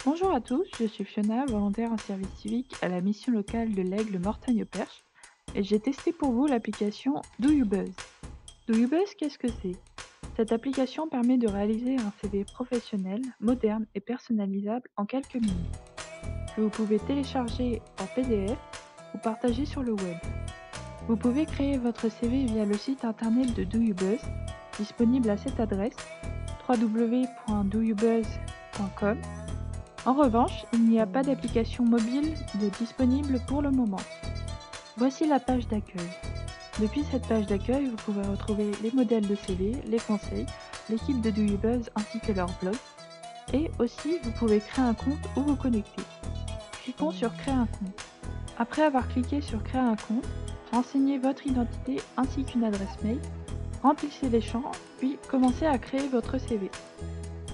Bonjour à tous, je suis Fiona, volontaire en service civique à la mission locale de l'Aigle Mortagne-Perche et j'ai testé pour vous l'application Do You Buzz. Do You Buzz, qu'est-ce que c'est? Cette application permet de réaliser un CV professionnel, moderne et personnalisable en quelques minutes, que vous pouvez télécharger en PDF ou partager sur le web. Vous pouvez créer votre CV via le site internet de Do You Buzz, disponible à cette adresse www.doyoubuzz.com. En revanche, il n'y a pas d'application mobile disponible pour le moment. Voici la page d'accueil. Depuis cette page d'accueil, vous pouvez retrouver les modèles de CV, les conseils, l'équipe de Do You Buzz ainsi que leur blog. Et aussi, vous pouvez créer un compte ou vous connecter. Cliquons sur Créer un compte. Après avoir cliqué sur Créer un compte, renseignez votre identité ainsi qu'une adresse mail, remplissez les champs, puis commencez à créer votre CV.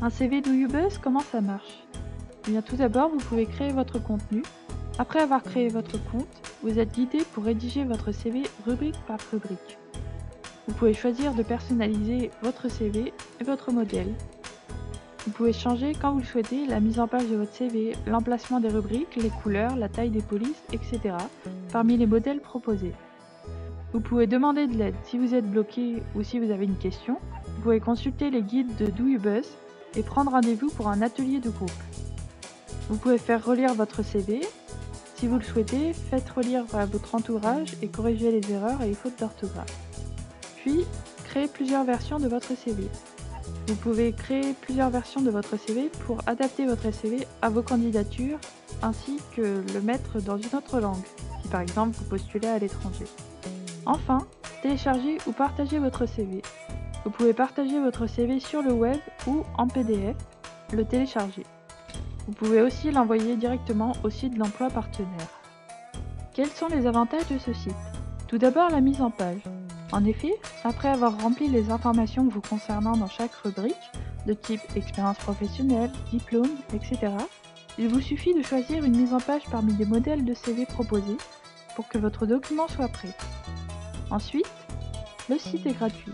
Un CV Do You Buzz, comment ça marche? Eh bien, tout d'abord, vous pouvez créer votre contenu. Après avoir créé votre compte, vous êtes guidé pour rédiger votre CV rubrique par rubrique. Vous pouvez choisir de personnaliser votre CV et votre modèle. Vous pouvez changer quand vous le souhaitez la mise en page de votre CV, l'emplacement des rubriques, les couleurs, la taille des polices, etc. parmi les modèles proposés. Vous pouvez demander de l'aide si vous êtes bloqué ou si vous avez une question. Vous pouvez consulter les guides de Do You Buzz et prendre rendez-vous pour un atelier de groupe. Vous pouvez faire relire votre CV. Si vous le souhaitez, faites relire à votre entourage et corrigez les erreurs et les fautes d'orthographe. Puis, créez plusieurs versions de votre CV. Vous pouvez créer plusieurs versions de votre CV pour adapter votre CV à vos candidatures ainsi que le mettre dans une autre langue, si par exemple vous postulez à l'étranger. Enfin, téléchargez ou partagez votre CV. Vous pouvez partager votre CV sur le web ou en PDF, le télécharger. Vous pouvez aussi l'envoyer directement au site de l'emploi partenaire. Quels sont les avantages de ce site? Tout d'abord, la mise en page. En effet, après avoir rempli les informations vous concernant dans chaque rubrique, de type expérience professionnelle, diplôme, etc., il vous suffit de choisir une mise en page parmi les modèles de CV proposés pour que votre document soit prêt. Ensuite, le site est gratuit.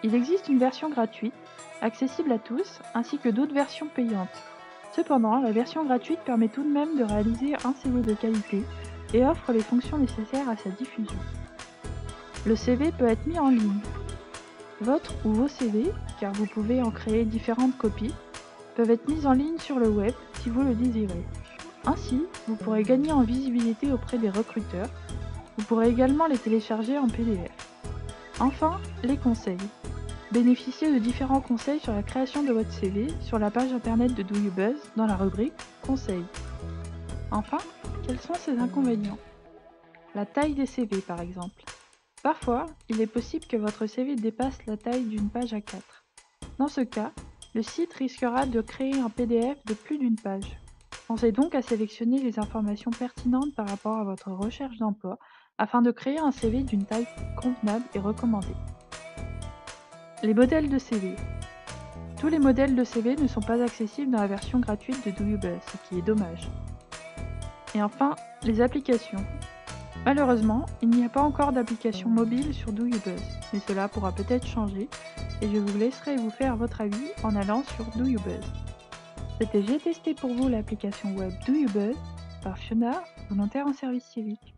Il existe une version gratuite, accessible à tous, ainsi que d'autres versions payantes. Cependant, la version gratuite permet tout de même de réaliser un CV de qualité et offre les fonctions nécessaires à sa diffusion. Le CV peut être mis en ligne. Votre ou vos CV, car vous pouvez en créer différentes copies, peuvent être mis en ligne sur le web si vous le désirez. Ainsi, vous pourrez gagner en visibilité auprès des recruteurs. Vous pourrez également les télécharger en PDF. Enfin, les conseils. Bénéficiez de différents conseils sur la création de votre CV sur la page internet de Do You Buzz dans la rubrique Conseils. Enfin, quels sont ses inconvénients? La taille des CV par exemple. Parfois, il est possible que votre CV dépasse la taille d'une page A4. Dans ce cas, le site risquera de créer un PDF de plus d'une page. Pensez donc à sélectionner les informations pertinentes par rapport à votre recherche d'emploi afin de créer un CV d'une taille convenable et recommandée. Les modèles de CV. Tous les modèles de CV ne sont pas accessibles dans la version gratuite de Do You Buzz, ce qui est dommage. Et enfin, les applications. Malheureusement, il n'y a pas encore d'application mobile sur Do You Buzz, mais cela pourra peut-être changer et je vous laisserai vous faire votre avis en allant sur Do You Buzz. C'était J'ai testé pour vous l'application web Do You Buzz par Fiona, volontaire en service civique.